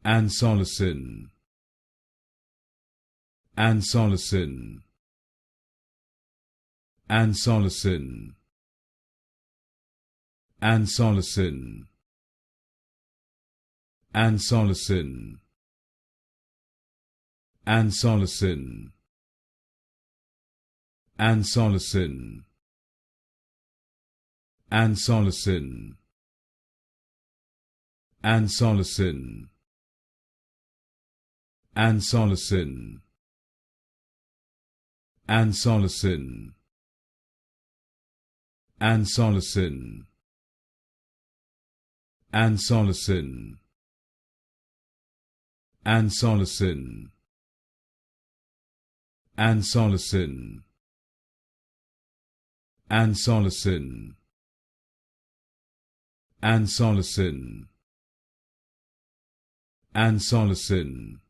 Ansolysen, Ansolysen, Ansolysen, Ansolysen, Ansolysen, Ansolysen, Ansolysen, Ansolysen, Ansolysen, Ansolysen, Ansolysen, Ansolysen, Ansolysen, Ansolysen, Ansolysen, Ansolysen, Ansolysen, Ansolysen,